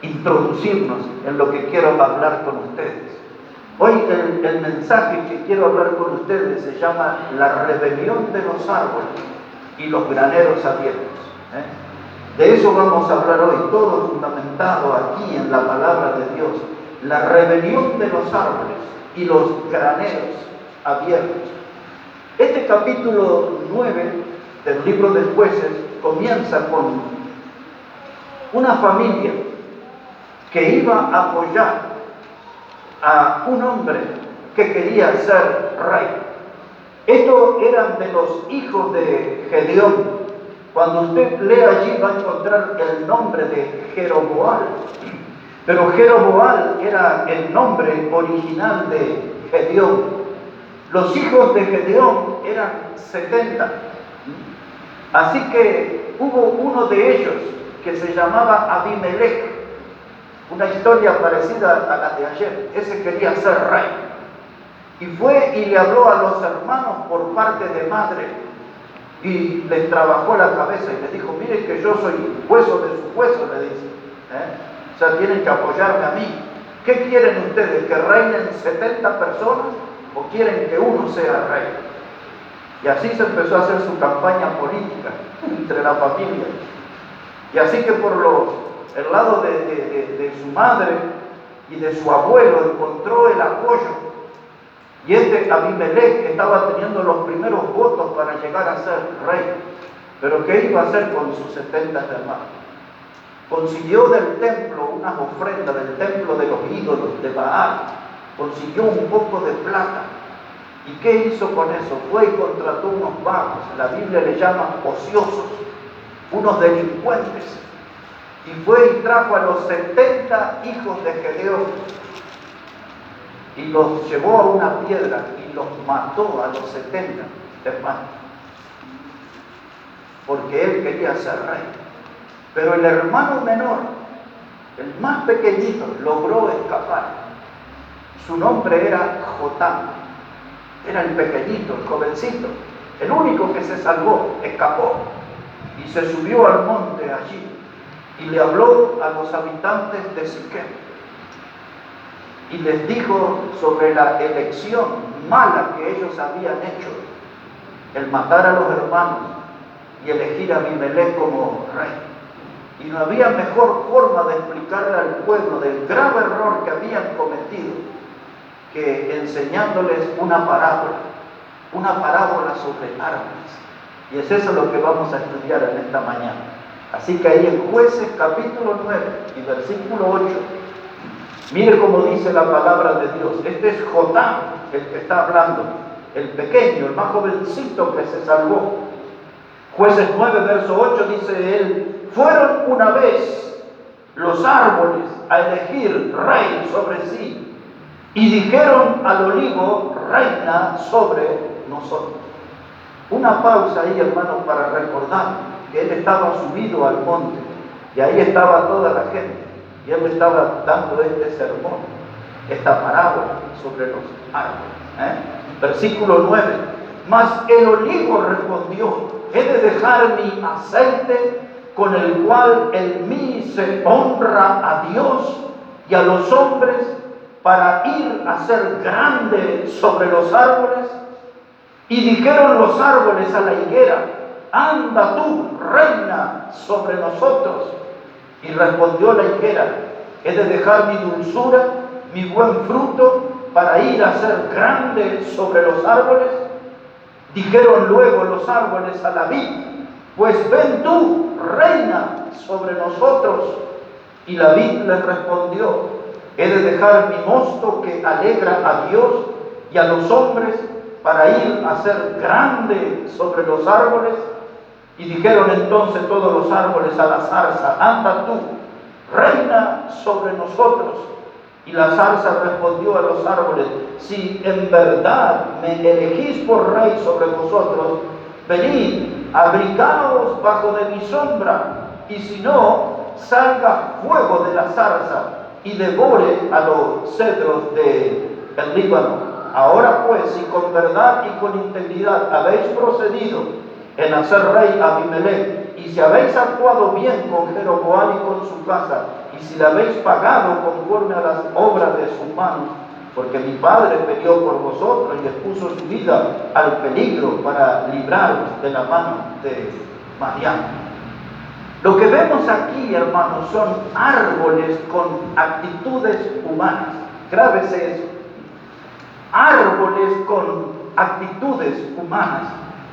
introducirnos en lo que quiero hablar con ustedes. Hoy el mensaje que quiero hablar con ustedes se llama la rebelión de los árboles y los graneros abiertos. De eso vamos a hablar hoy, todo fundamentado aquí en la palabra de Dios. La rebelión de los árboles y los graneros abiertos. Este capítulo 9 del libro de Jueces comienza con una familia que iba a apoyar a un hombre que quería ser rey. Estos eran de los hijos de Gedeón. Cuando usted lee allí va a encontrar el nombre de Jeroboam. Pero Jeroboam era el nombre original de Gedeón. Los hijos de Gedeón eran 70. Así que hubo uno de ellos que se llamaba Abimelech. Una historia parecida a la de ayer. Ese quería ser rey. Y fue y le habló a los hermanos por parte de madre. Y les trabajó la cabeza y les dijo: miren que yo soy hueso de su hueso, le dice. O sea, tienen que apoyarme a mí. ¿Qué quieren ustedes? ¿Que reinen 70 personas o quieren que uno sea rey? Y así se empezó a hacer su campaña política entre la familia. Y así que por el lado de su madre y de su abuelo encontró el apoyo. Y Abimelech estaba teniendo los primeros votos para llegar a ser rey. Pero ¿qué iba a hacer con sus 70 hermanos? Consiguió del templo unas ofrendas, del templo de los ídolos de Baal. Consiguió un poco de plata. ¿Y qué hizo con eso? Fue y contrató unos vagos, la Biblia le llama ociosos, unos delincuentes. Y fue y trajo a los 70 hijos de Gedeón y los llevó a una piedra y los mató a los 70 hermanos, porque él quería ser rey. Pero el hermano menor, el más pequeñito, logró escapar. Su nombre era Jotam. Era el pequeñito, el jovencito, el único que se salvó, escapó y se subió al monte allí y le habló a los habitantes de Siquem y les dijo sobre la elección mala que ellos habían hecho, el matar a los hermanos y elegir a Abimelech como rey. Y no había mejor forma de explicarle al pueblo del grave error que habían cometido que enseñándoles una parábola sobre árboles. Y es eso lo que vamos a estudiar en esta mañana. Así que ahí en Jueces capítulo 9 y versículo 8, mire cómo dice la palabra de Dios. Este es Jotam, el que está hablando, el pequeño, el más jovencito que se salvó. Jueces 9, verso 8 dice él: fueron una vez los árboles a elegir rey sobre sí, y dijeron al olivo: reina sobre nosotros. Una pausa ahí, hermano, para recordar que él estaba subido al monte, y ahí estaba toda la gente, y él estaba dando este sermón, esta parábola sobre los árboles. Versículo 9: mas el olivo respondió: he de dejar mi aceite, con el cual en mí se honra a Dios y a los hombres, para ir a ser grande sobre los árboles. Y dijeron los árboles a la higuera: anda tú, reina sobre nosotros. Y respondió la higuera: he de dejar mi dulzura, mi buen fruto, para ir a ser grande sobre los árboles. Dijeron luego los árboles a la vid: pues ven tú, reina sobre nosotros. Y la vid les respondió: he de dejar mi mosto que alegra a Dios y a los hombres, para ir a ser grande sobre los árboles. Y dijeron entonces todos los árboles a la zarza: anda tú, reina sobre nosotros. Y la zarza respondió a los árboles: si en verdad me elegís por rey sobre vosotros, venid, abrigaos bajo de mi sombra, y si no, salga fuego de la zarza y devore a los cedros del Líbano. Ahora pues, si con verdad y con integridad habéis procedido en hacer rey a Abimelech, y si habéis actuado bien con Jeroboam y con su casa, y y si la habéis pagado conforme a las obras de sus manos, porque mi Padre peleó por vosotros y expuso su vida al peligro para libraros de la mano de Madián. Lo que vemos aquí, hermanos, son árboles con actitudes humanas. Grábese eso. Árboles con actitudes humanas.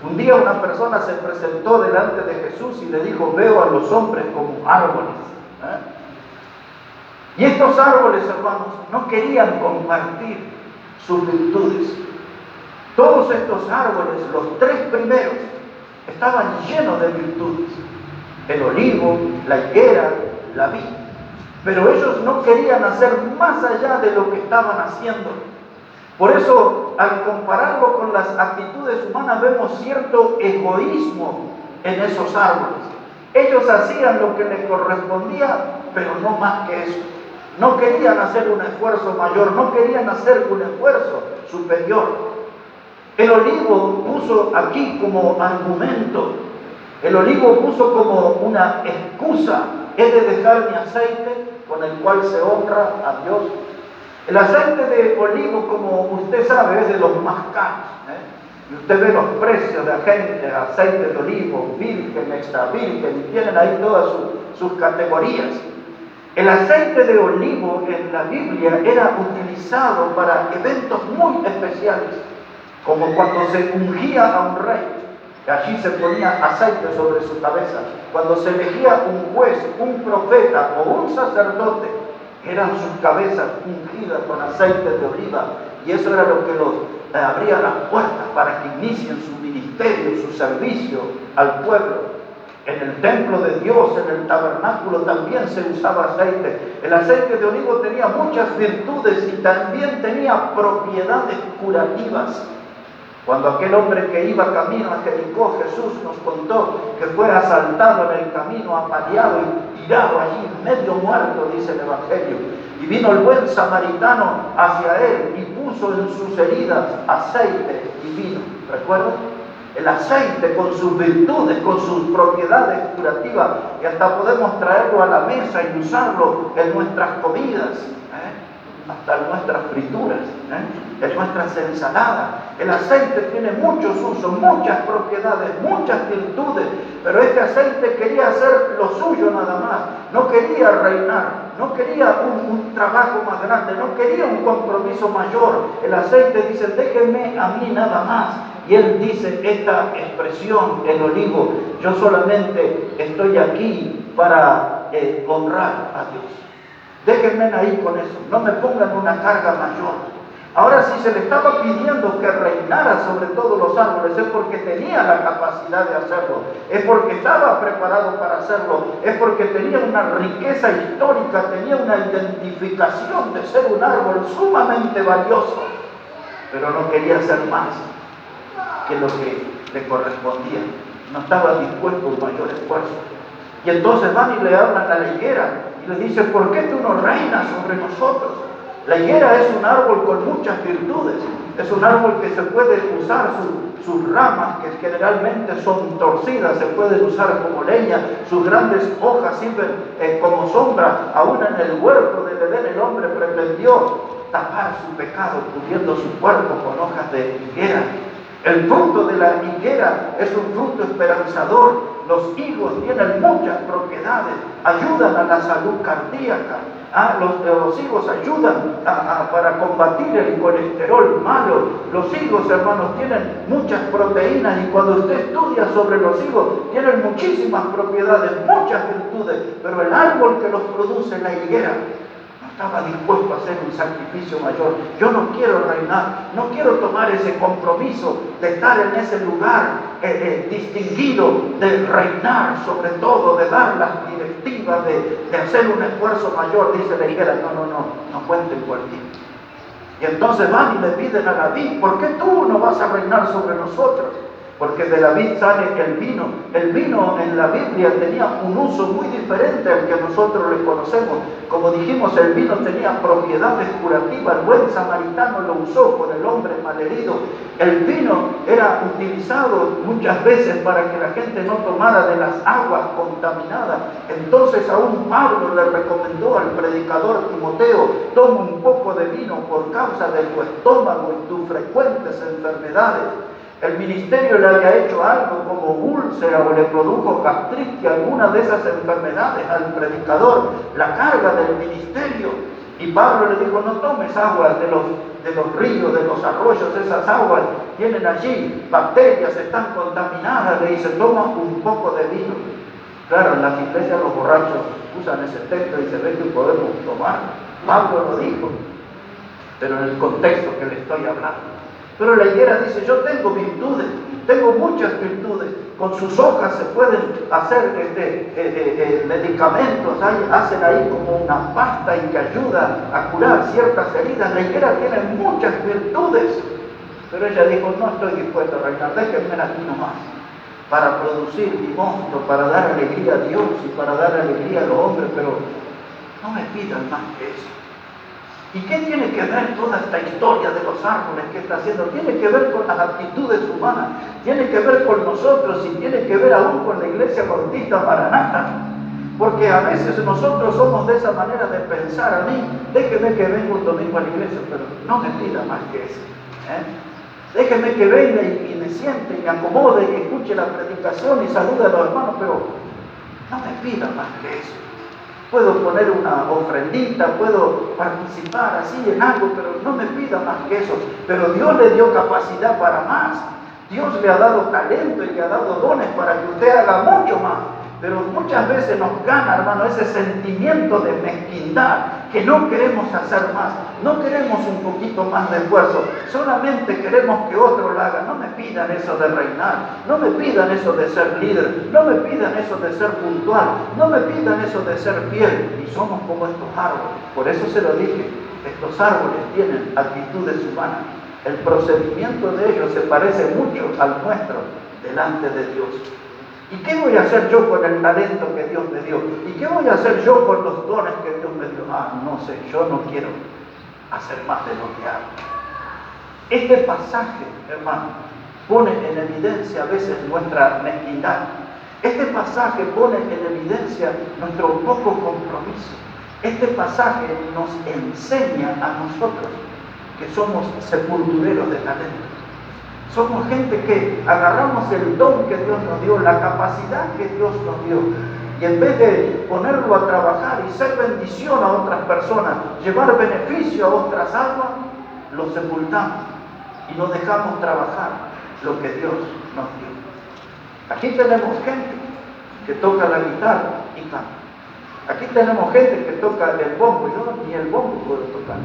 Un día una persona se presentó delante de Jesús y le dijo: veo a los hombres como árboles. Y estos árboles, hermanos, no querían compartir sus virtudes. Todos estos árboles, los tres primeros, estaban llenos de virtudes: el olivo, la higuera, la vid. Pero ellos no querían hacer más allá de lo que estaban haciendo. Por eso, al compararlo con las actitudes humanas, vemos cierto egoísmo en esos árboles. Ellos hacían lo que les correspondía, pero no más que eso. No querían hacer un esfuerzo mayor, no querían hacer un esfuerzo superior. El olivo puso aquí como argumento, el olivo puso como una excusa: he de dejar mi aceite con el cual se honra a Dios. El aceite de olivo, como usted sabe, es de los más caros. Y usted ve los precios de aceite de olivo, virgen, extra virgen, y tienen ahí todas sus categorías. El aceite de olivo en la Biblia era utilizado para eventos muy especiales, como cuando se ungía a un rey. Allí se ponía aceite sobre su cabeza. Cuando se elegía un juez, un profeta o un sacerdote, eran sus cabezas ungidas con aceite de oliva, y eso era lo que los abría las puertas para que inicien su ministerio, su servicio al pueblo. En el templo de Dios, en el tabernáculo, también se usaba aceite. El aceite de olivo tenía muchas virtudes y también tenía propiedades curativas. Cuando aquel hombre que iba camino a Jericó, Jesús nos contó que fue asaltado en el camino, apaleado y tirado allí, medio muerto, dice el Evangelio. Y vino el buen samaritano hacia él y puso en sus heridas aceite y vino. ¿Recuerdan? El aceite con sus virtudes, con sus propiedades curativas, y hasta podemos traerlo a la mesa y usarlo en nuestras comidas, hasta en nuestras frituras, en nuestras ensaladas. El aceite tiene muchos usos, muchas propiedades, muchas virtudes, pero este aceite quería hacer lo suyo nada más, no quería reinar, no quería un trabajo más grande, no quería un compromiso mayor. El aceite dice: déjenme a mí nada más. Y él dice esta expresión, el olivo: yo solamente estoy aquí para honrar a Dios. Déjenme ahí con eso, no me pongan una carga mayor. Ahora, si se le estaba pidiendo que reinara sobre todos los árboles, es porque tenía la capacidad de hacerlo, es porque estaba preparado para hacerlo, es porque tenía una riqueza histórica, tenía una identificación de ser un árbol sumamente valioso, pero no quería hacer más que lo que le correspondía. No estaba dispuesto a un mayor esfuerzo. Y entonces van y le hablan a la higuera y le dicen: ¿por qué tú no reinas sobre nosotros? La higuera es un árbol con muchas virtudes. Es un árbol que se puede usar sus ramas, que generalmente son torcidas, se pueden usar como leña. Sus grandes hojas sirven como sombra. Aún en el huerto del Edén el hombre pretendió tapar su pecado cubriendo su cuerpo con hojas de higuera. El fruto de la higuera es un fruto esperanzador. Los higos tienen muchas propiedades, ayudan a la salud cardíaca. Los higos ayudan para combatir el colesterol malo. Los higos, hermanos, tienen muchas proteínas, y cuando usted estudia sobre los higos, tienen muchísimas propiedades, muchas virtudes, pero el árbol que los produce, la higuera, estaba dispuesto a hacer un sacrificio mayor. Yo no quiero reinar, no quiero tomar ese compromiso de estar en ese lugar distinguido, de reinar sobre todo, de dar las directivas, de hacer un esfuerzo mayor. Dice la higuera: no cuenten por ti. Y entonces van y le piden a la vid: ¿por qué tú no vas a reinar sobre nosotros? porque de la vid sale el vino. El vino en la Biblia tenía un uso muy diferente al que nosotros le conocemos. Como dijimos, el vino tenía propiedades curativas. El buen samaritano lo usó con el hombre malherido. El vino era utilizado muchas veces para que la gente no tomara de las aguas contaminadas. Entonces aún Pablo le recomendó al predicador Timoteo: toma un poco de vino por causa de tu estómago y tus frecuentes enfermedades. El ministerio le había hecho algo como úlcera o le produjo gastritis, alguna de esas enfermedades al predicador, la carga del ministerio. Y Pablo le dijo: no tomes aguas de los ríos, de los arroyos, esas aguas tienen allí bacterias, están contaminadas. Le dice: toma un poco de vino. Claro, en las iglesias los borrachos usan ese texto y se ve que podemos tomar. Pablo lo dijo, pero en el contexto que le estoy hablando. Pero la higuera dice: yo tengo virtudes, tengo muchas virtudes. Con sus hojas se pueden hacer medicamentos, hacen ahí como una pasta y que ayuda a curar ciertas heridas. La higuera tiene muchas virtudes. Pero ella dijo: no estoy dispuesto a reinar, déjenme aquí nomás, para producir mi mosto, para dar alegría a Dios y para dar alegría a los hombres, pero no me pidan más que eso. ¿Y qué tiene que ver toda esta historia de los árboles que está haciendo? Tiene que ver con las actitudes humanas, tiene que ver con nosotros y tiene que ver aún con la Iglesia Bautista Maranatha. Porque a veces nosotros somos de esa manera de pensar: a mí, déjeme que venga un domingo a la iglesia, pero no me pida más que eso. Déjeme que venga y me siente y me acomode y escuche la predicación y salude a los hermanos, pero no me pida más que eso. Puedo poner una ofrendita, puedo participar así en algo, pero no me pida más que eso. Pero Dios le dio capacidad para más. Dios le ha dado talento y le ha dado dones para que usted haga mucho más. Pero muchas veces nos gana, hermano, ese sentimiento de mezquindad, que no queremos hacer más, no queremos un poquito más de esfuerzo, solamente queremos que otro lo haga. No me pidan eso de reinar, no me pidan eso de ser líder, no me pidan eso de ser puntual, no me pidan eso de ser fiel. Y somos como estos árboles. Por eso se lo dije, estos árboles tienen actitudes humanas. El procedimiento de ellos se parece mucho al nuestro delante de Dios. ¿Y qué voy a hacer yo con el talento que Dios me dio? ¿Y qué voy a hacer yo con los dones que Dios me dio? No sé, yo no quiero hacer más de lo que hago. Este pasaje, hermano, pone en evidencia a veces nuestra mezquindad. Este pasaje pone en evidencia nuestro poco compromiso. Este pasaje nos enseña a nosotros que somos sepultureros de talento. Somos gente que agarramos el don que Dios nos dio, la capacidad que Dios nos dio, y en vez de ponerlo a trabajar y ser bendición a otras personas, llevar beneficio a otras almas, lo sepultamos y no dejamos trabajar lo que Dios nos dio. Aquí tenemos gente que toca la guitarra y canta. Aquí tenemos gente que toca el bombo. Yo ni el bombo puedo tocar.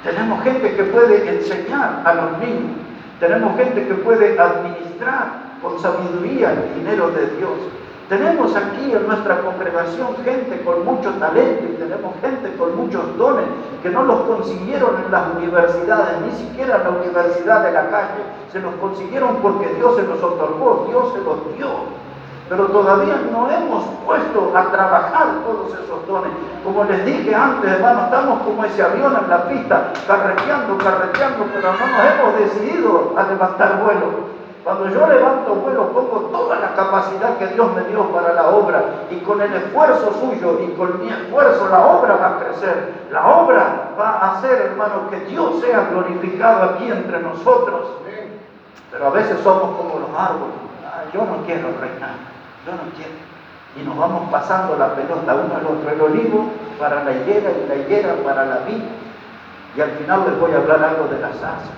Tenemos gente que puede enseñar a los niños. Tenemos gente que puede administrar con sabiduría el dinero de Dios. Tenemos aquí en nuestra congregación gente con mucho talento y tenemos gente con muchos dones que no los consiguieron en las universidades, ni siquiera en la universidad de la calle. Se los consiguieron porque Dios se los otorgó, Dios se los dio. Pero todavía no hemos puesto a trabajar todos esos dones. Como les dije antes, hermano, estamos como ese avión en la pista, carreteando, pero no nos hemos decidido a levantar vuelo. Cuando yo levanto vuelo, pongo toda la capacidad que Dios me dio para la obra, y con el esfuerzo suyo y con mi esfuerzo la obra va a crecer. La obra va a hacer, hermano, que Dios sea glorificado aquí entre nosotros. Pero a veces somos como los árboles. Yo no quiero reinar. Yo no quiero. Y nos vamos pasando la pelota uno al otro. El olivo para la higuera y la higuera para la vid. Y al final les voy a hablar algo de la zarza.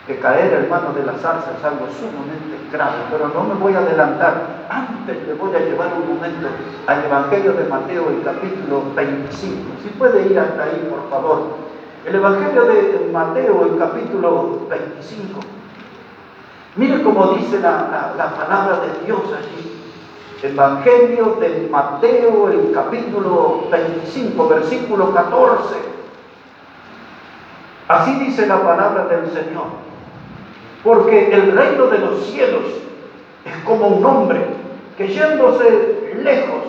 Que caer, hermano, de la zarza es algo sumamente grave. Pero no me voy a adelantar. Antes les voy a llevar un momento al Evangelio de Mateo, el capítulo 25. Si puede ir hasta ahí, por favor. El Evangelio de Mateo, el capítulo 25. Mire cómo dice la palabra de Dios allí. Evangelio de Mateo, el capítulo 25, versículo 14. Así dice la palabra del Señor. Porque el reino de los cielos es como un hombre que yéndose lejos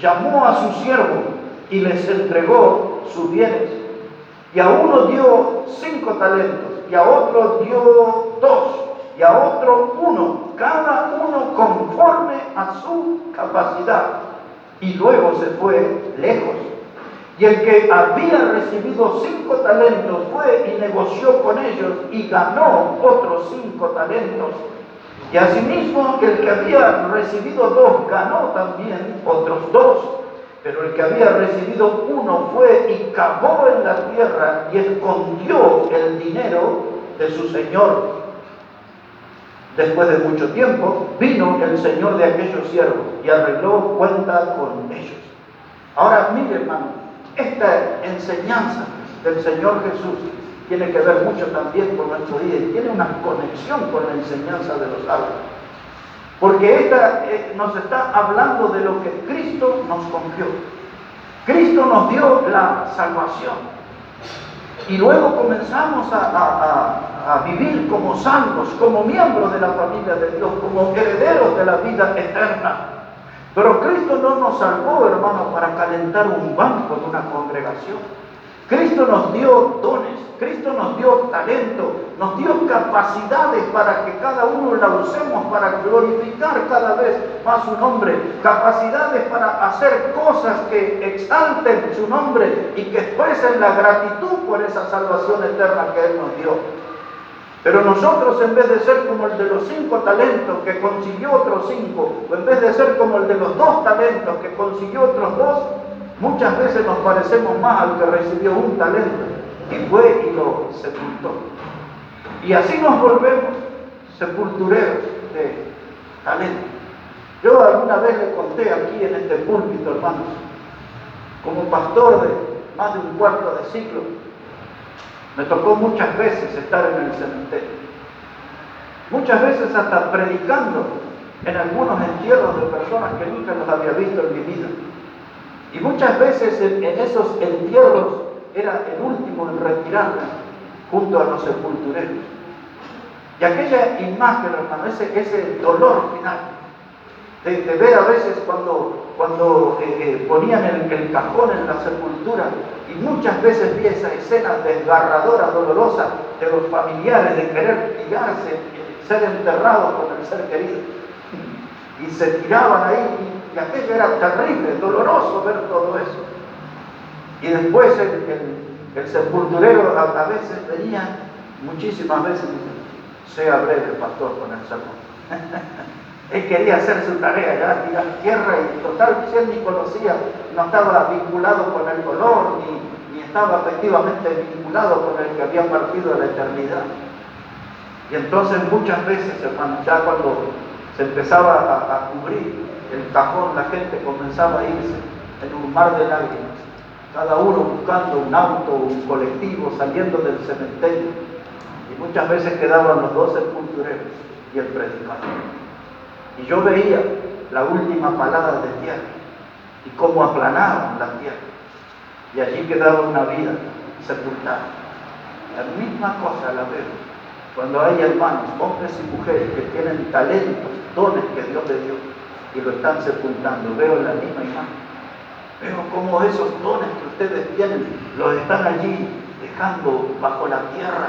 llamó a su siervo y les entregó sus bienes. Y a uno dio 5 talentos, y a otro dio 2, y a otro 1, cada uno conforme a su capacidad. Y luego se fue lejos. Y el que había recibido 5 talentos fue y negoció con ellos y ganó otros 5 talentos. Y asimismo el que había recibido 2 ganó también otros 2. Pero el que había recibido 1 fue y cavó en la tierra y escondió el dinero de su señor. Después de mucho tiempo vino el señor de aquellos siervos y arregló cuenta con ellos. Ahora mire, hermano, esta enseñanza del Señor Jesús tiene que ver mucho también con nuestro día y tiene una conexión con la enseñanza de los árboles. Porque esta nos está hablando de lo que Cristo nos confió. Cristo nos dio la salvación. Y luego comenzamos a vivir como santos, como miembros de la familia de Dios, como herederos de la vida eterna. Pero Cristo no nos salvó, hermano, para calentar un banco en una congregación. Cristo nos dio dones, Cristo nos dio talento, nos dio capacidades para que cada uno la usemos para glorificar cada vez más su nombre, capacidades para hacer cosas que exalten su nombre y que expresen la gratitud por esa salvación eterna que Él nos dio. Pero nosotros, en vez de ser como el de los 5 talentos que consiguió otros 5, o en vez de ser como el de los 2 talentos que consiguió otros 2, muchas veces nos parecemos más al que recibió 1 talento y fue y lo sepultó. Y así nos volvemos sepultureros de talento. Yo alguna vez le conté aquí en este púlpito, hermanos, como pastor de más de un cuarto de siglo, me tocó muchas veces estar en el cementerio. Muchas veces hasta predicando en algunos entierros de personas que nunca los había visto en mi vida. Y muchas veces en esos entierros era el último en retirarme junto a los sepultureros. Y aquella imagen, hermano, ese dolor final, de ver a veces cuando ponían el cajón en la sepultura, y muchas veces vi esa escena desgarradora, dolorosa, de los familiares de querer tirarse, ser enterrados con el ser querido. Y se tiraban ahí, y aquello era terrible, doloroso ver todo eso. Y después el sepulturero a veces venía, muchísimas veces, sea breve, pastor, con el sermón. Él quería hacer su tarea, ya tirar tierra, y total, si él ni conocía, no estaba vinculado con el dolor, ni estaba efectivamente vinculado con el que había partido a la eternidad. Y entonces muchas veces, hermano, ya cuando se empezaba a cubrir el cajón, la gente comenzaba a irse en un mar de lágrimas, cada uno buscando un auto, un colectivo, saliendo del cementerio. Y muchas veces quedaban los 2 sepultureros y el predicador. Y yo veía la última palada de tierra y cómo aplanaban la tierra. Y allí quedaba una vida sepultada. La misma cosa la veo cuando hay hermanos, hombres y mujeres que tienen talentos, dones que Dios les dio y lo están sepultando. Veo la misma imagen. Veo cómo esos dones que ustedes tienen los están allí dejando bajo la tierra,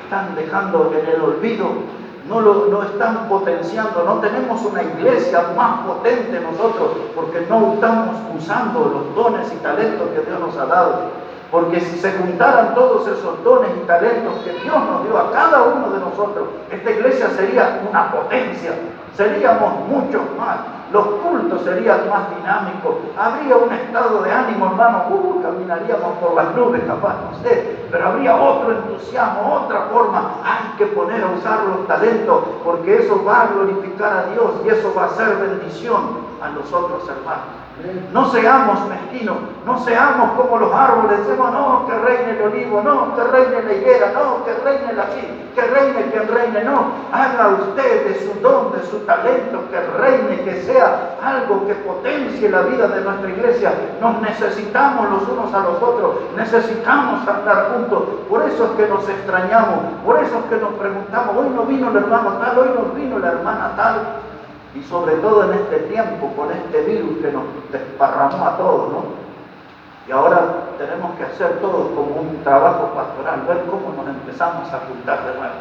están dejando en el olvido. No están potenciando, no tenemos una iglesia más potente nosotros porque no estamos usando los dones y talentos que Dios nos ha dado. Porque si se juntaran todos esos dones y talentos que Dios nos dio a cada uno de nosotros, esta iglesia sería una potencia, seríamos muchos más, los cultos serían más dinámicos, habría un estado de ánimo, hermano, caminaríamos por las nubes, capaz, no sé, pero habría otro entusiasmo, otra forma. Hay que poner a usar los talentos, porque eso va a glorificar a Dios y eso va a ser bendición a nosotros, hermanos. No seamos mezquinos, no seamos como los árboles, decimos, no, que reine el olivo, no, que reine la higuera, no, que reine la vid, que reine quien reine, no. Haga usted de su don, de su talento, que reine, que sea algo que potencie la vida de nuestra iglesia. Nos necesitamos los unos a los otros, necesitamos andar juntos. Por eso es que nos extrañamos, por eso es que nos preguntamos, hoy no vino el hermano tal, hoy no vino la hermana tal. Y sobre todo en este tiempo, con este virus que nos desparramó a todos, ¿no? Y ahora tenemos que hacer todos como un trabajo pastoral, ver cómo nos empezamos a juntar de nuevo.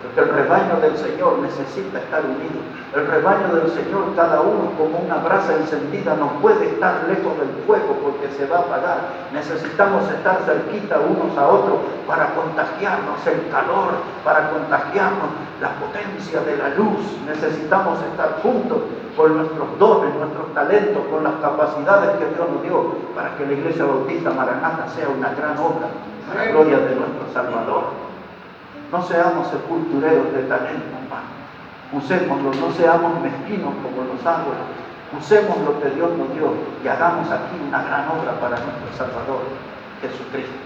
Porque el rebaño del Señor necesita estar unido. El rebaño del Señor, cada uno como una brasa encendida, no puede estar lejos del fuego porque se va a apagar. Necesitamos estar cerquita unos a otros para contagiarnos el calor, para contagiarnos la potencia de la luz. Necesitamos estar juntos con nuestros dones, nuestros talentos, con las capacidades que Dios nos dio para que la Iglesia Bautista Maranata sea una gran obra para la gloria de nuestro Salvador. No seamos sepultureros de talento, hermano. Usémoslo, no seamos mezquinos como los árboles. Usemos lo que Dios nos dio y hagamos aquí una gran obra para nuestro Salvador, Jesucristo.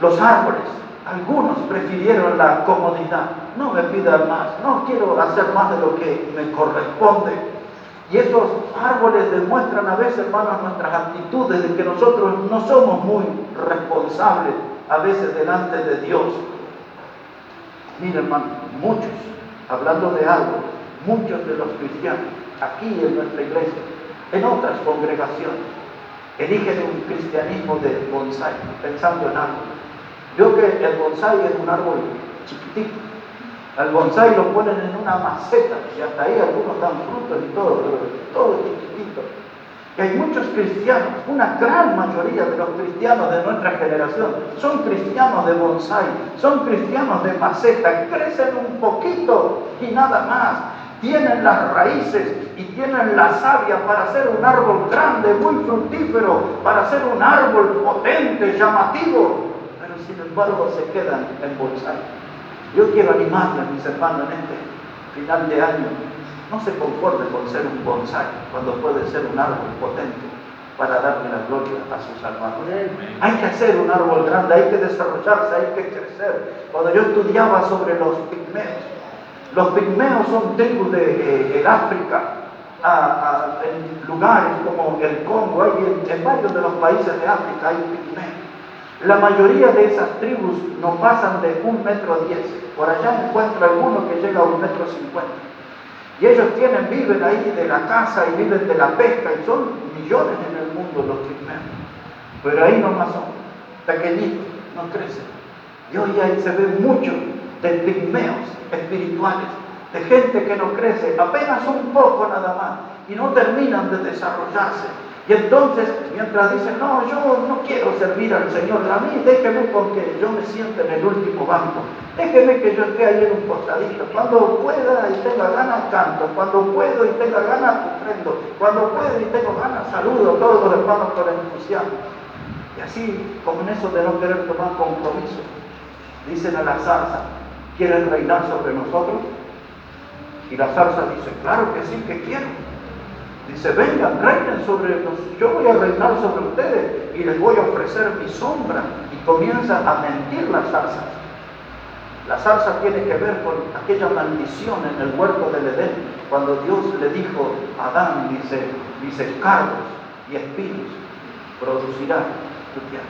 Los árboles, algunos prefirieron la comodidad. No me pidan más, no quiero hacer más de lo que me corresponde. Y esos árboles demuestran a veces, hermanos, nuestras actitudes de que nosotros no somos muy responsables a veces delante de Dios. Mira, hermano, muchos, hablando de algo, muchos de los cristianos, aquí en nuestra iglesia, en otras congregaciones, eligen un cristianismo de bonsái, pensando en algo. Yo que el bonsái es un árbol chiquitito. Al bonsái lo ponen en una maceta y hasta ahí algunos dan frutos y todo, pero todo chiquitito. Y hay muchos cristianos, una gran mayoría de los cristianos de nuestra generación son cristianos de bonsái, son cristianos de maceta, crecen un poquito y nada más. Tienen las raíces y tienen la savia para ser un árbol grande, muy fructífero, para ser un árbol potente, llamativo, pero sin embargo se quedan en bonsái. Yo quiero animarles, mis hermanos, en este final de año. No se conforme con ser un bonsái cuando puede ser un árbol potente para darle la gloria a su Salvador. Hay que hacer un árbol grande, hay que desarrollarse, hay que crecer. Cuando yo estudiaba sobre los pigmeos son tribus de África, en lugares como el Congo, hay en varios de los países de África hay pigmeos. La mayoría de esas tribus no pasan de 1,10 metros. Por allá encuentro alguno que llega a 1,50 metros. Y ellos viven ahí de la caza y viven de la pesca, y son millones en el mundo los pigmeos. Pero ahí nomás son pequeñitos, no crecen. Y hoy ahí se ve mucho de pigmeos espirituales, de gente que no crece, apenas un poco nada más, y no terminan de desarrollarse. Y entonces, mientras dicen, no, yo no quiero servir al Señor, a mí déjeme con que yo me siente en el último banco, déjeme que yo esté ahí en un costadito, cuando pueda y tenga ganas canto, cuando puedo y tenga ganas ofrendo, cuando puedo y tengo ganas saludo a todos los hermanos con entusiasmo. Y así, con eso de no querer tomar compromiso, dicen a la zarza, ¿quieren reinar sobre nosotros? Y la zarza dice, claro que sí, que quiero. Dice, vengan, reinen sobre nosotros, yo voy a reinar sobre ustedes y les voy a ofrecer mi sombra. Y comienza a mentir la zarza. La zarza tiene que ver con aquella maldición en el huerto del Edén, cuando Dios le dijo a Adán, dice, cardos y espinos producirá tu tierra.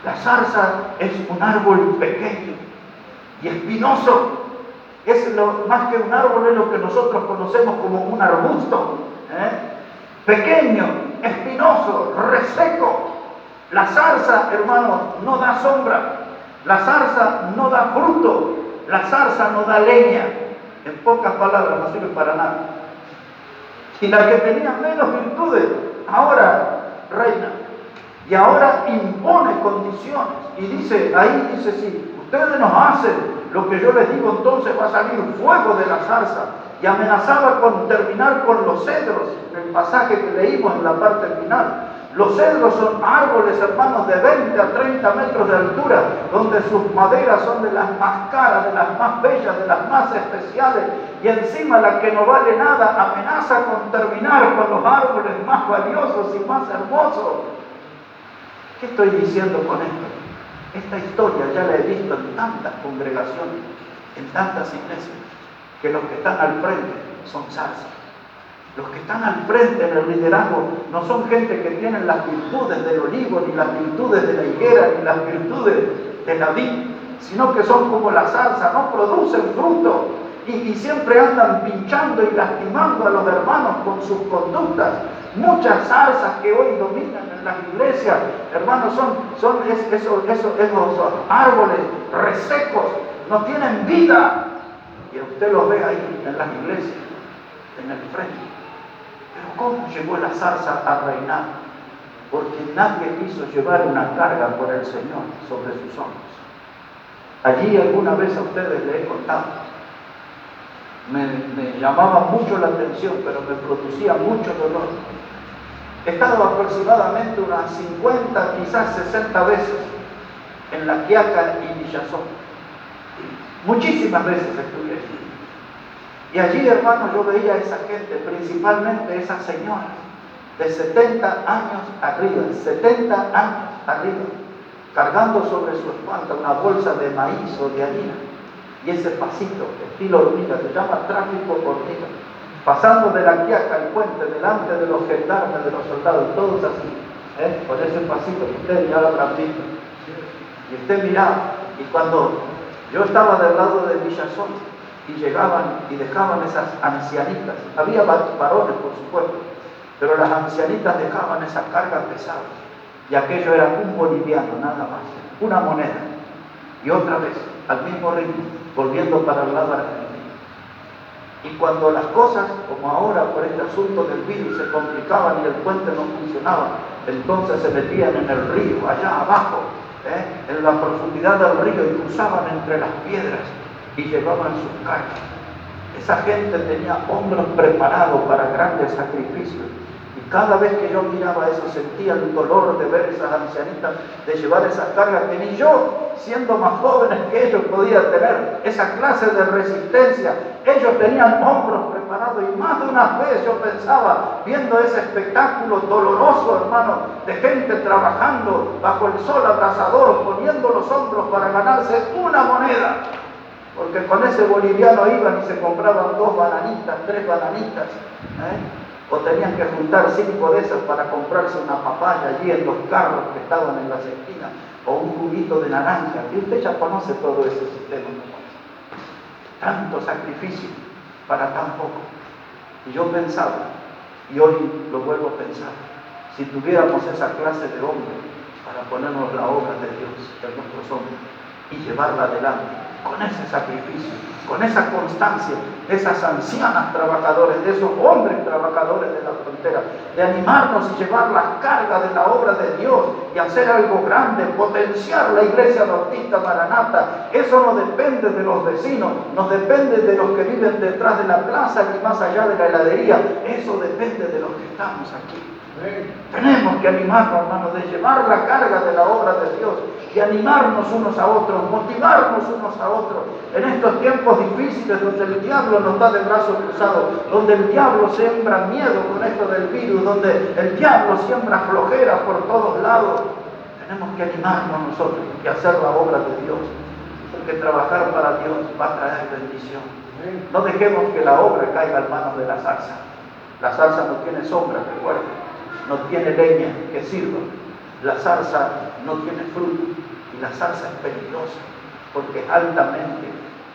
La zarza es un árbol pequeño y espinoso. Es más que un árbol, es lo que nosotros conocemos como un arbusto. Pequeño, espinoso, reseco. La zarza, hermano, no da sombra. La zarza no da fruto. La zarza no da leña. En pocas palabras, no sirve para nada. Y la que tenía menos virtudes, ahora reina. Y ahora impone condiciones. Y dice, ahí dice, si ustedes nos hacen lo que yo les digo, entonces va a salir fuego de la zarza. Y amenazaba con terminar con los cedros, en el pasaje que leímos en la parte final. Los cedros son árboles, hermanos, de 20 a 30 metros de altura, donde sus maderas son de las más caras, de las más bellas, de las más especiales. y encima la que no vale nada amenaza con terminar con los árboles más valiosos y más hermosos. ¿Qué estoy diciendo con esto? Esta historia ya la he visto en tantas congregaciones, en tantas iglesias, que los que están al frente son zarzas. Los que están al frente en el liderazgo no son gente que tienen las virtudes del olivo, ni las virtudes de la higuera, ni las virtudes de la vid, sino que son como la zarza, no producen fruto y siempre andan pinchando y lastimando a los hermanos con sus conductas. Muchas zarzas que hoy dominan en las iglesias, hermanos, son esos árboles resecos, no tienen vida. Y usted los ve ahí en las iglesias, en el frente. Pero ¿cómo llegó la zarza a reinar? Porque nadie quiso llevar una carga por el Señor sobre sus hombros. Allí alguna vez a ustedes les he contado, me llamaba mucho la atención, pero me producía mucho dolor. He estado aproximadamente unas 50, quizás 60 veces en La Quiaca y Villazón. Muchísimas veces estuve allí. Y allí, hermano, yo veía a esa gente, principalmente esas señoras de 70 años arriba, 70 años arriba, cargando sobre su espalda una bolsa de maíz o de harina, y ese pasito, estilo hormiga, se llama tráfico hormiga, pasando de La Quiaca al puente, delante de los gendarmes, de los soldados, todos así, por ese pasito que ustedes ya lo habrán visto. Y usted miraba, y cuando yo estaba del lado de Villazón, y llegaban y dejaban esas ancianitas, había varones por supuesto, pero las ancianitas dejaban esa carga pesada, y aquello era un boliviano nada más, una moneda, y otra vez al mismo ritmo, volviendo para el lado argentino. Y cuando las cosas, como ahora por este asunto del virus, se complicaban y el puente no funcionaba, entonces se metían en el río, allá abajo, en la profundidad del río, y cruzaban entre las piedras y llevaban sus cargas. Esa gente tenía hombros preparados para grandes sacrificios, y cada vez que yo miraba eso sentía el dolor de ver esas ancianitas, de llevar esas cargas que ni yo, siendo más jóvenes que ellos, podía tener esa clase de resistencia. Ellos tenían hombros preparados, y más de una vez yo pensaba, viendo ese espectáculo doloroso, hermano, de gente trabajando bajo el sol abrasador, poniendo los hombros para ganarse una moneda. Porque con ese boliviano iban y se compraban 2 bananitas, 3 bananitas, o tenían que juntar 5 de esas para comprarse una papaya allí en los carros que estaban en las esquinas, o un juguito de naranja. Y usted ya conoce todo ese sistema. Tanto sacrificio para tan poco. Y yo pensaba, y hoy lo vuelvo a pensar, si tuviéramos esa clase de hombres para ponernos la obra de Dios en nuestros hombros y llevarla adelante, con ese sacrificio, con esa constancia de esas ancianas trabajadoras, de esos hombres trabajadores de la frontera, de animarnos y llevar las cargas de la obra de Dios y hacer algo grande, potenciar la Iglesia Bautista Maranata. Eso no depende de los vecinos, no depende de los que viven detrás de la plaza ni más allá de la heladería, eso depende de los que estamos aquí. Tenemos que animarnos, hermanos, de llevar la carga de la obra de Dios y animarnos unos a otros, motivarnos unos a otros en estos tiempos difíciles donde el diablo nos da de brazos cruzados, donde el diablo siembra miedo con esto del virus, donde el diablo siembra flojera por todos lados. Tenemos que animarnos nosotros y hacer la obra de Dios, porque trabajar para Dios va a traer bendición. No dejemos que la obra caiga en manos de la zarza. La zarza no tiene sombra, recuerden, no tiene leña que sirva. La zarza no tiene fruto, y la zarza es peligrosa porque es altamente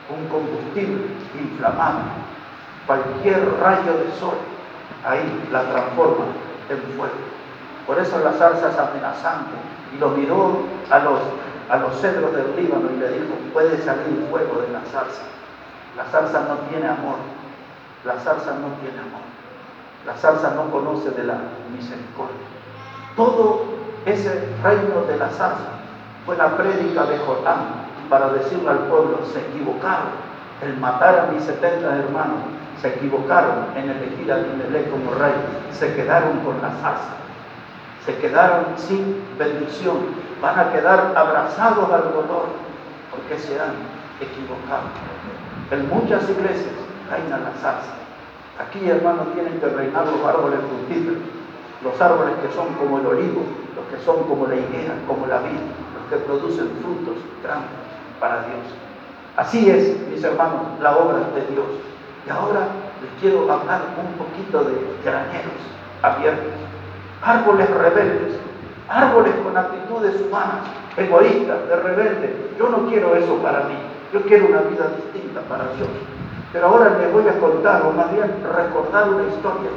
un combustible inflamable. Cualquier rayo de sol ahí la transforma en fuego. Por eso la zarza es amenazante, y lo miró a los cedros del Líbano y le dijo: puede salir fuego de la zarza. La zarza no tiene amor, la zarza no tiene amor, la zarza no conoce de la misericordia. Todo ese reino de la zarza fue la prédica de Jotán para decirle al pueblo: se equivocaron en matar a mis 70 hermanos, se equivocaron en elegir a Abimelech como rey, se quedaron con la zarza, se quedaron sin bendición, van a quedar abrazados al dolor porque se han equivocado. En muchas iglesias reina la zarza. Aquí, hermanos, tienen que reinar los árboles fructíferos, los árboles que son como el olivo, los que son como la higuera, como la vid, los que producen frutos grandes para Dios. Así es, mis hermanos, la obra de Dios. Y ahora les quiero hablar un poquito de graneros abiertos, árboles rebeldes, árboles con actitudes humanas, egoístas, de rebeldes. Yo no quiero eso para mí, yo quiero una vida distinta para Dios. Pero ahora les voy a contar, o más bien recordar una historia,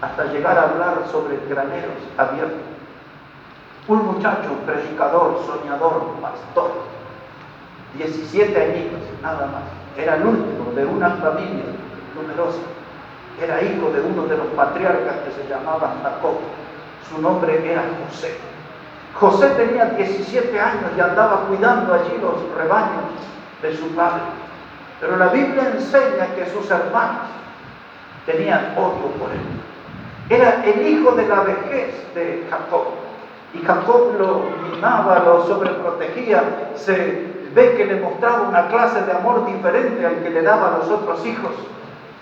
hasta llegar a hablar sobre graneros abiertos. Un muchacho, predicador, soñador, pastor, 17 añitos, nada más. Era el último de una familia numerosa. Era hijo de uno de los patriarcas que se llamaba Jacob. Su nombre era José. José tenía 17 años y andaba cuidando allí los rebaños de su padre. Pero la Biblia enseña que sus hermanos tenían odio por él. Era el hijo de la vejez de Jacob. Y Jacob lo mimaba, lo sobreprotegía. Se ve que le mostraba una clase de amor diferente al que le daba a los otros hijos.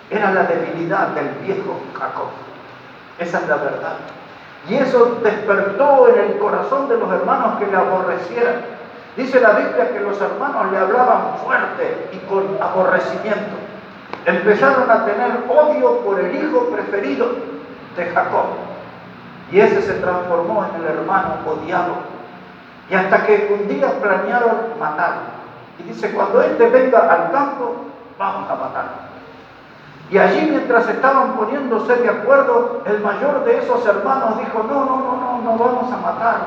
Era la debilidad del viejo Jacob. Esa es la verdad. Y eso despertó en el corazón de los hermanos que le aborrecieran. Dice la Biblia que los hermanos le hablaban fuerte y con aborrecimiento. Empezaron a tener odio por el hijo preferido de Jacob. Y ese se transformó en el hermano odiado. Y hasta que un día planearon matarlo. Y dice, cuando éste venga al campo, vamos a matarlo. Y allí, mientras estaban poniéndose de acuerdo, el mayor de esos hermanos dijo, no vamos a matarlo.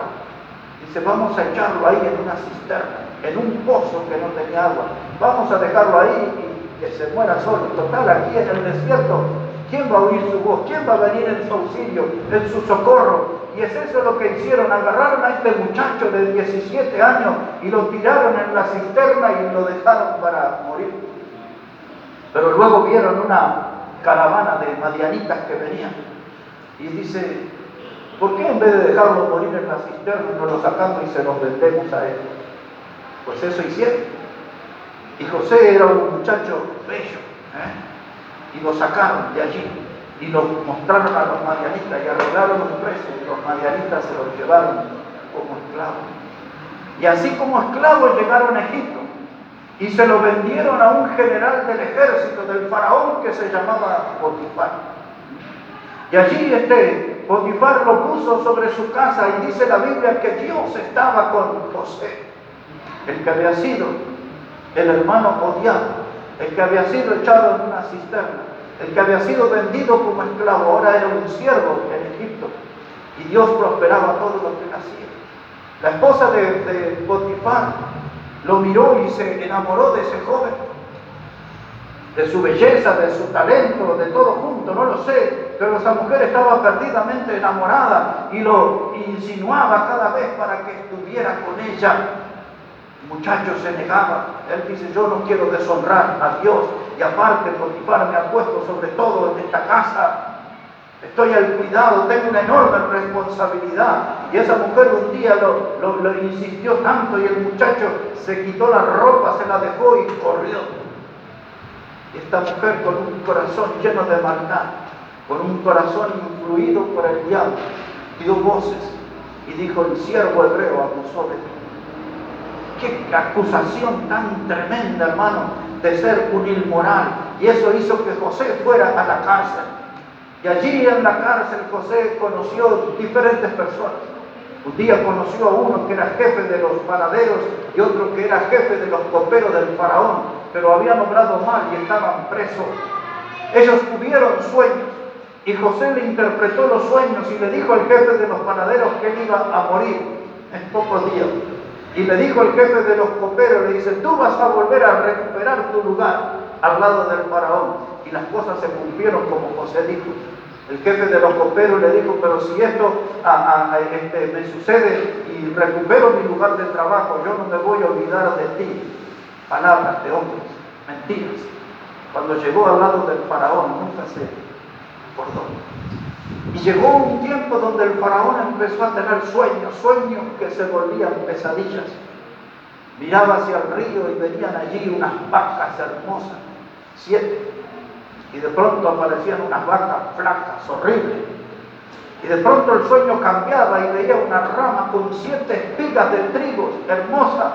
Dice, vamos a echarlo ahí en una cisterna, en un pozo que no tenía agua. Vamos a dejarlo ahí y que se muera solo. Total, aquí en el desierto, ¿quién va a oír su voz? ¿Quién va a venir en su auxilio, en su socorro? Y es eso lo que hicieron. Agarraron a este muchacho de 17 años y lo tiraron en la cisterna y lo dejaron para morir. Pero luego vieron una caravana de madianitas que venían. Y dice, ¿por qué en vez de dejarlo morir en la cisterna no lo sacamos y se los vendemos a él? Pues eso hicieron. Y José era un muchacho bello, y lo sacaron de allí y lo mostraron a los madianitas y arreglaron un precio y los madianitas se los llevaron como esclavos. Y así como esclavos llegaron a Egipto y se lo vendieron a un general del ejército del faraón que se llamaba Potifar. Y allí Potifar lo puso sobre su casa y dice la Biblia que Dios estaba con José, el que había sido el hermano odiado, el que había sido echado en una cisterna, el que había sido vendido como esclavo, ahora era un siervo en Egipto y Dios prosperaba todo lo que hacía. La esposa de Potifar lo miró y se enamoró de ese joven, de su belleza, de su talento, de todo junto, no lo sé, pero esa mujer estaba perdidamente enamorada y lo insinuaba cada vez para que estuviera con ella. El muchacho se negaba. Él dice, yo no quiero deshonrar a Dios y aparte Potifar me ha puesto sobre todo en esta casa. Estoy al cuidado, tengo una enorme responsabilidad. Y esa mujer un día lo insistió tanto y el muchacho se quitó la ropa, se la dejó y corrió. Y esta mujer con un corazón lleno de maldad, con un corazón influido por el diablo, dio voces y dijo, el siervo hebreo abusó de mí. Qué acusación tan tremenda, hermano, de ser un inmoral. Y eso hizo que José fuera a la cárcel. Y allí en la cárcel José conoció diferentes personas. Un día conoció a uno que era jefe de los panaderos y otro que era jefe de los coperos del faraón, pero habían obrado mal y estaban presos. Ellos tuvieron sueños y José le interpretó los sueños y le dijo al jefe de los panaderos que él iba a morir en pocos días. Y le dijo al jefe de los coperos, le dice, tú vas a volver a recuperar tu lugar al lado del faraón. Y las cosas se cumplieron como José dijo. El jefe de los coperos le dijo, pero si esto me sucede y recupero mi lugar de trabajo, yo no me voy a olvidar de ti. Palabras de hombres, mentiras. Cuando llegó al lado del faraón, nunca se acordó. Y llegó un tiempo donde el faraón empezó a tener sueños que se volvían pesadillas. Miraba hacia el río y venían allí unas vacas hermosas, 7. y de pronto aparecían unas vacas flacas, horribles. Y de pronto el sueño cambiaba y veía una rama con 7 espigas de trigo hermosas.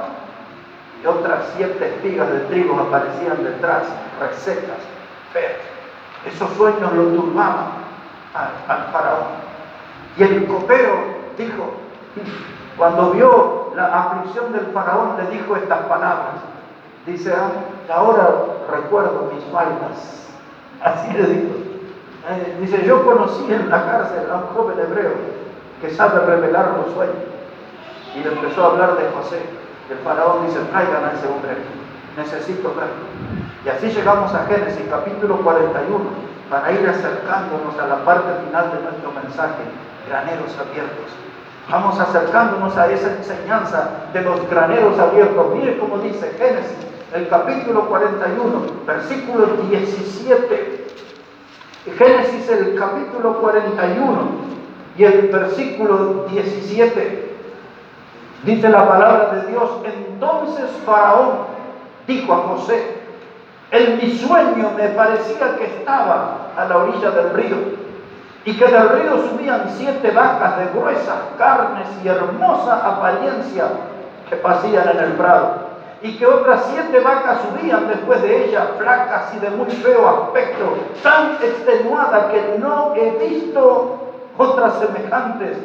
Y otras 7 espigas de trigo aparecían detrás, resecas, feas. Esos sueños lo turbaban al faraón. Y el copero dijo, cuando vio la aflicción del faraón, le dijo estas palabras. Dice, ahora recuerdo mis faltas. Así le dijo. Dice, yo conocí en la cárcel a un joven hebreo que sabe revelar los sueños. Y le empezó a hablar de José. El faraón dice, traigan a ese hombre, necesito verlo. Y así llegamos a Génesis capítulo 41, para ir acercándonos a la parte final de nuestro mensaje, graneros abiertos. Vamos acercándonos a esa enseñanza de los graneros abiertos. Mire cómo dice Génesis, el capítulo 41, versículo 17. Génesis el capítulo 41 y el versículo 17. Dice la palabra de Dios, entonces Faraón dijo a José, en mi sueño me parecía que estaba a la orilla del río y que del río subían 7 vacas de gruesas carnes y hermosa apariencia que pasían en el prado, y que otras 7 vacas subían después de ellas, flacas y de muy feo aspecto, tan extenuadas que no he visto otras semejantes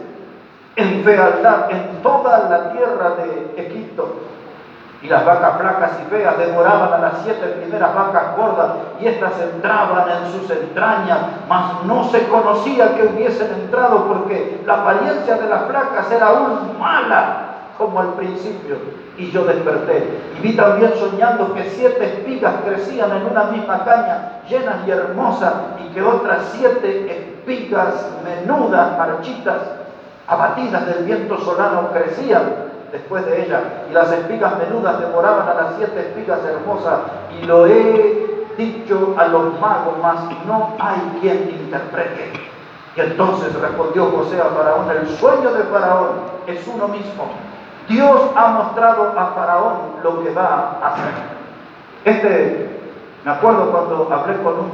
en fealdad en toda la tierra de Egipto. Y las vacas flacas y feas devoraban a las 7 primeras vacas gordas, y éstas entraban en sus entrañas, mas no se conocía que hubiesen entrado, porque la apariencia de las flacas era aún mala como al principio. Y yo desperté y vi también soñando que 7 espigas crecían en una misma caña, llenas y hermosas, y que otras 7 espigas menudas, marchitas, abatidas del viento solano, crecían después de ella, y las espigas menudas devoraban a las 7 espigas hermosas. Y lo he dicho a los magos, mas no hay quien interprete. Y entonces respondió José a Faraón, el sueño de Faraón es uno mismo. Dios ha mostrado a Faraón lo que va a hacer. Me acuerdo cuando hablé con un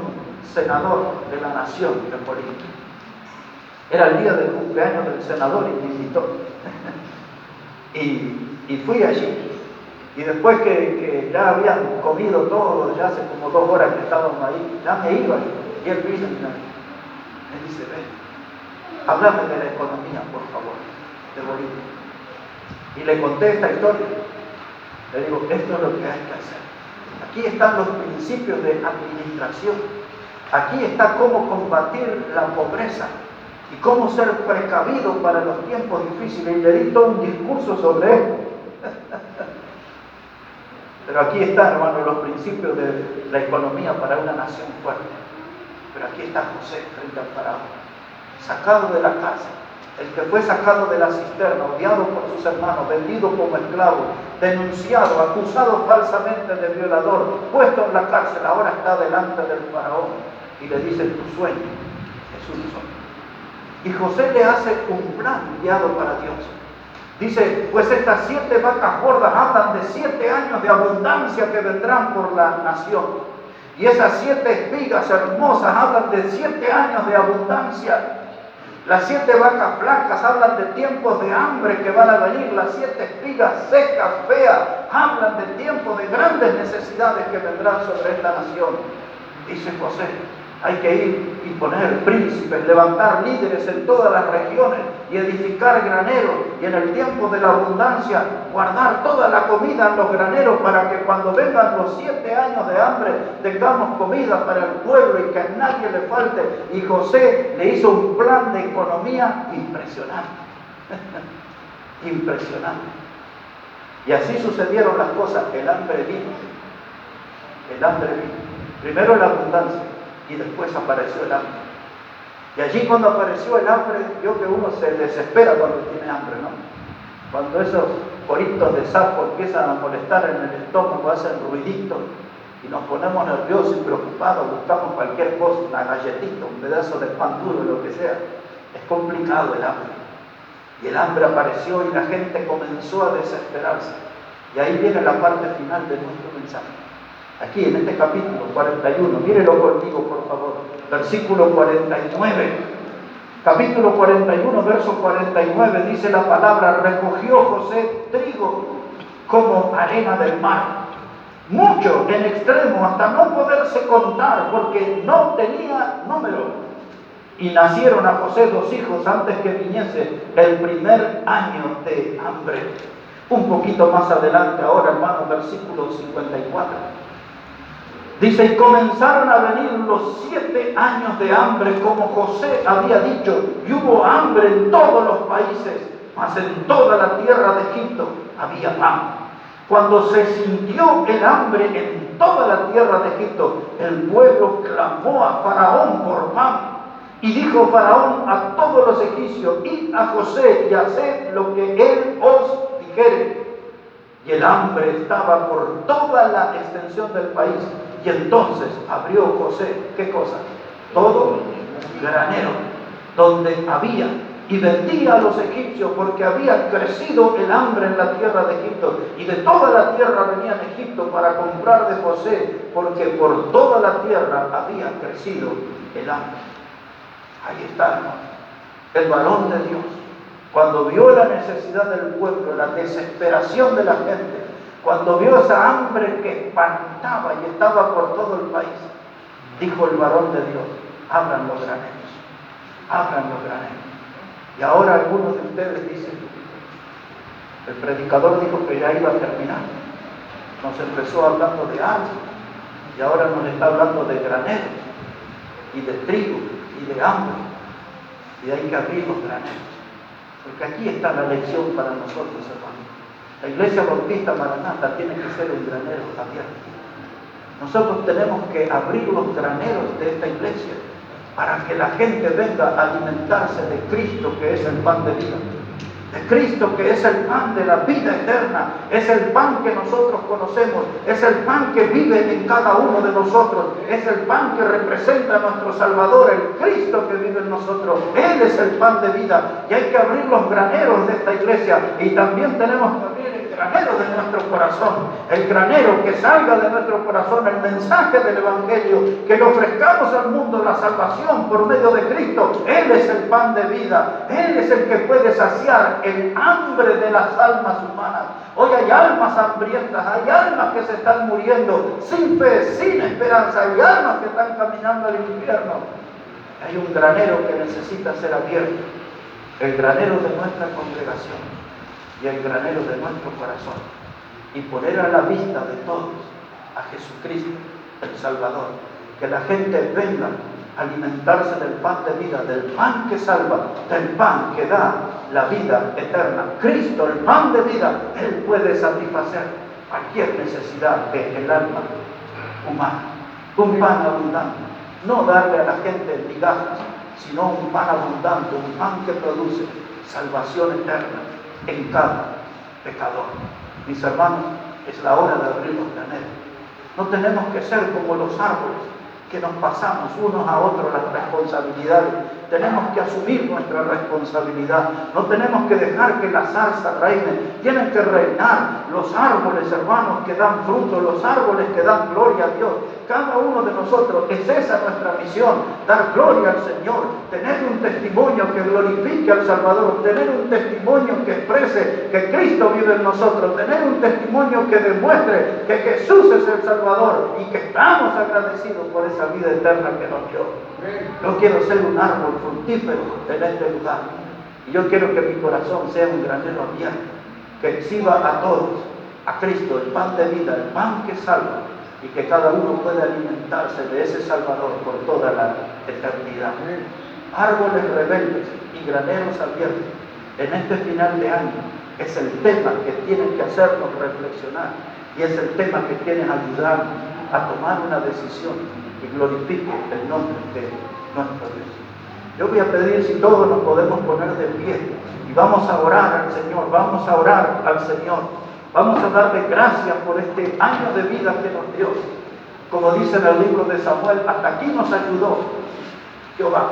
senador de la nación de Bolivia. Era el día del cumpleaños del senador y me invitó. Y fui allí. Y después que ya habían comido todo, ya hace como 2 horas que estábamos ahí, ya me iba. Y él vino y me dice, ven, háblame de la economía, por favor, de Bolivia. Y le conté esta historia. Le digo, esto es lo que hay que hacer. Aquí están los principios de administración. Aquí está cómo combatir la pobreza y cómo ser precavido para los tiempos difíciles. Y le di todo un discurso sobre esto. Pero aquí están, hermano, los principios de la economía para una nación fuerte. Pero aquí está José frente al faraón, sacado de la casa, el que fue sacado de la cisterna, odiado por sus hermanos, vendido como esclavo, denunciado, acusado falsamente de violador, puesto en la cárcel, ahora está delante del faraón y le dice, tu sueño es un sueño. Y José le hace un plan guiado para Dios. Dice, pues estas 7 vacas gordas hablan de 7 años de abundancia que vendrán por la nación. Y esas 7 espigas hermosas hablan de 7 años de abundancia. Las 7 vacas blancas hablan de tiempos de hambre que van a venir. Las 7 espigas secas, feas, hablan de tiempos de grandes necesidades que vendrán sobre esta nación. Dice José, hay que ir y poner príncipes, levantar líderes en todas las regiones y edificar graneros, y en el tiempo de la abundancia guardar toda la comida en los graneros para que cuando vengan los 7 años de hambre tengamos comida para el pueblo y que a nadie le falte. Y José le hizo un plan de economía impresionante. Impresionante. Y así sucedieron las cosas. El hambre vino. El hambre vino. Primero la abundancia y después apareció el hambre. Y allí cuando apareció el hambre, yo que uno se desespera cuando tiene hambre, ¿no? Cuando esos coritos de sapo empiezan a molestar en el estómago, hacen ruiditos y nos ponemos nerviosos y preocupados, buscamos cualquier cosa, una galletita, un pedazo de pan duro, lo que sea. Es complicado el hambre. Y el hambre apareció y la gente comenzó a desesperarse. Y ahí viene la parte final de nuestro mensaje. Aquí en este capítulo 41, mírelo conmigo por favor, versículo 49. Capítulo 41, verso 49, dice la palabra: recogió José trigo como arena del mar, mucho en extremo, hasta no poderse contar, porque no tenía número. Y nacieron a José 2 hijos antes que viniese el primer año de hambre. Un poquito más adelante ahora, hermano, versículo 54. Dice: y comenzaron a venir los 7 años de hambre, como José había dicho, y hubo hambre en todos los países, mas en toda la tierra de Egipto había pan. Cuando se sintió el hambre en toda la tierra de Egipto, el pueblo clamó a Faraón por pan. Y dijo Faraón a todos los egipcios: id a José y haced lo que él os dijere. Y el hambre estaba por toda la extensión del país. Y entonces abrió José, ¿qué cosa? Todo granero, donde había, y vendía a los egipcios, porque había crecido el hambre en la tierra de Egipto. Y de toda la tierra venían a Egipto para comprar de José, porque por toda la tierra había crecido el hambre. Ahí está, hermano, el varón de Dios, cuando vio la necesidad del pueblo, la desesperación de la gente, cuando vio esa hambre que espantaba y estaba por todo el país, dijo el varón de Dios: abran los graneros, abran los graneros. Y ahora algunos de ustedes dicen: el predicador dijo que ya iba a terminar, nos empezó hablando de algo y ahora nos está hablando de graneros y de trigo y de hambre, y hay que abrir los graneros, porque aquí está la lección para nosotros, hermanos. La Iglesia Bautista Maranatha tiene que ser un granero abierto. Nosotros tenemos que abrir los graneros de esta iglesia para que la gente venga a alimentarse de Cristo, que es el pan de vida, de Cristo, que es el pan de la vida eterna, es el pan que nosotros conocemos, es el pan que vive en cada uno de nosotros, es el pan que representa a nuestro Salvador, el Cristo que vive en nosotros. Él es el pan de vida, y hay que abrir los graneros de esta iglesia, y también tenemos que abrir el granero de nuestro corazón, el granero que salga de nuestro corazón, el mensaje del Evangelio, que le ofrezcamos al mundo la salvación por medio de Cristo. Él es el pan de vida, Él es el que puede saciar el hambre de las almas humanas. Hoy hay almas hambrientas, hay almas que se están muriendo sin fe, sin esperanza, hay almas que están caminando al infierno. Hay un granero que necesita ser abierto, el granero de nuestra congregación y el granero de nuestro corazón, y poner a la vista de todos a Jesucristo, el Salvador, que la gente venga a alimentarse del pan de vida, del pan que salva, del pan que da la vida eterna. Cristo, el pan de vida, Él puede satisfacer cualquier necesidad del alma humana. Un pan abundante, no darle a la gente migajas, sino un pan abundante, un pan que produce salvación eterna en cada pecador. Mis hermanos, es la hora de abrir los graneros. No tenemos que ser como los árboles, que nos pasamos unos a otros las responsabilidades. Tenemos que asumir nuestra responsabilidad. No tenemos que dejar que la zarza reine. Tienen que reinar los árboles, hermanos, que dan fruto, los árboles que dan gloria a Dios. Cada uno de nosotros, es esa nuestra misión: dar gloria al Señor, tener un testimonio que glorifique al Salvador, tener un testimonio que exprese que Cristo vive en nosotros, tener un testimonio que demuestre que Jesús es el Salvador y que estamos agradecidos por esa vida eterna que nos dio. Yo quiero ser un árbol fructífero en este lugar, y yo quiero que mi corazón sea un granero abierto, que exhiba a todos a Cristo, el pan de vida, el pan que salva, y que cada uno pueda alimentarse de ese Salvador por toda la eternidad. Árboles rebeldes y graneros abiertos en este final de año es el tema que tiene que hacernos reflexionar, y es el tema que tiene que ayudarnos a tomar una decisión que glorifique el nombre de nuestro Dios. Yo voy a pedir si todos nos podemos poner de pie y vamos a orar al Señor, vamos a orar al Señor. Vamos a darle gracias por este año de vida que nos dio. Como dice en el libro de Samuel, hasta aquí nos ayudó Jehová.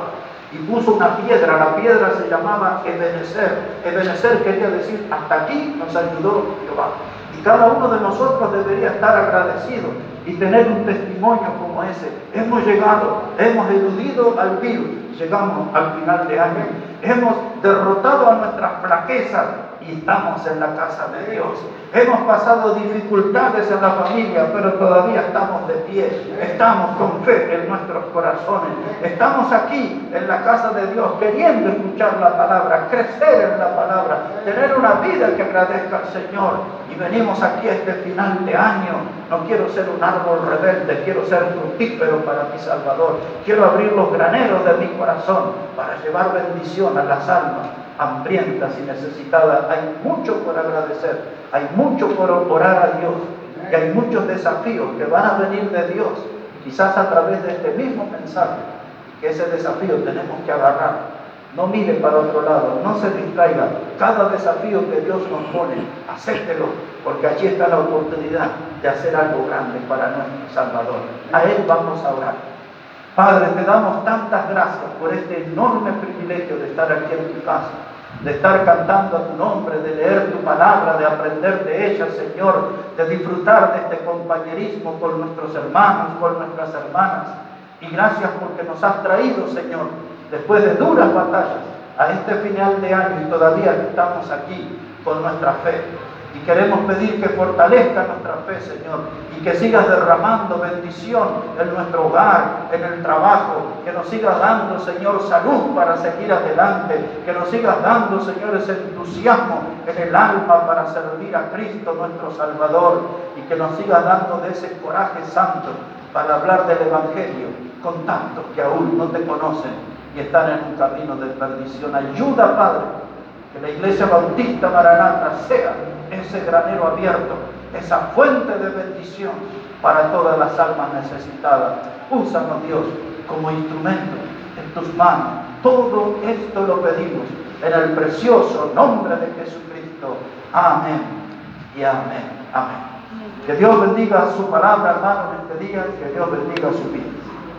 Y puso una piedra, la piedra se llamaba Ebenezer. Ebenezer quería decir, hasta aquí nos ayudó Jehová. Y cada uno de nosotros debería estar agradecido y tener un testimonio como ese. Hemos llegado, hemos eludido al virus, llegamos al final de año, hemos derrotado a nuestras flaquezas y estamos en la casa de Dios. Hemos pasado dificultades en la familia, pero todavía estamos de pie. Estamos con fe en nuestros corazones. Estamos aquí en la casa de Dios queriendo escuchar la palabra, crecer en la palabra, tener una vida que agradezca al Señor. Y venimos aquí a este final de año. No quiero ser un árbol rebelde, quiero ser fructífero para mi Salvador. Quiero abrir los graneros de mi corazón para llevar bendición a las almas hambrientas y necesitadas. Hay mucho por agradecer, hay mucho por orar a Dios, y hay muchos desafíos que van a venir de Dios, quizás a través de este mismo mensaje, que ese desafío tenemos que agarrar. No mire para otro lado, no se distraiga. Cada desafío que Dios nos pone, acéptelo, porque allí está la oportunidad de hacer algo grande para nuestro Salvador. A Él vamos a orar. Padre, te damos tantas gracias por este enorme privilegio de estar aquí en tu casa, de estar cantando a tu nombre, de leer tu palabra, de aprender de ella, Señor, de disfrutar de este compañerismo con nuestros hermanos, con nuestras hermanas. Y gracias porque nos has traído, Señor, después de duras batallas, a este final de año y todavía estamos aquí con nuestra fe. Y queremos pedir que fortalezca nuestra fe, Señor, y que sigas derramando bendición en nuestro hogar, en el trabajo, que nos sigas dando, Señor, salud para seguir adelante, que nos sigas dando, Señor, ese entusiasmo en el alma para servir a Cristo, nuestro Salvador, y que nos sigas dando de ese coraje santo para hablar del Evangelio con tantos que aún no te conocen y están en un camino de perdición. Ayuda, Padre, que la Iglesia Bautista Maranata sea ese granero abierto, esa fuente de bendición para todas las almas necesitadas. Úsanos, Dios, como instrumento en tus manos. Todo esto lo pedimos en el precioso nombre de Jesucristo. Amén y amén. Amén. Que Dios bendiga su palabra, hermano, en este día, que Dios bendiga su vida.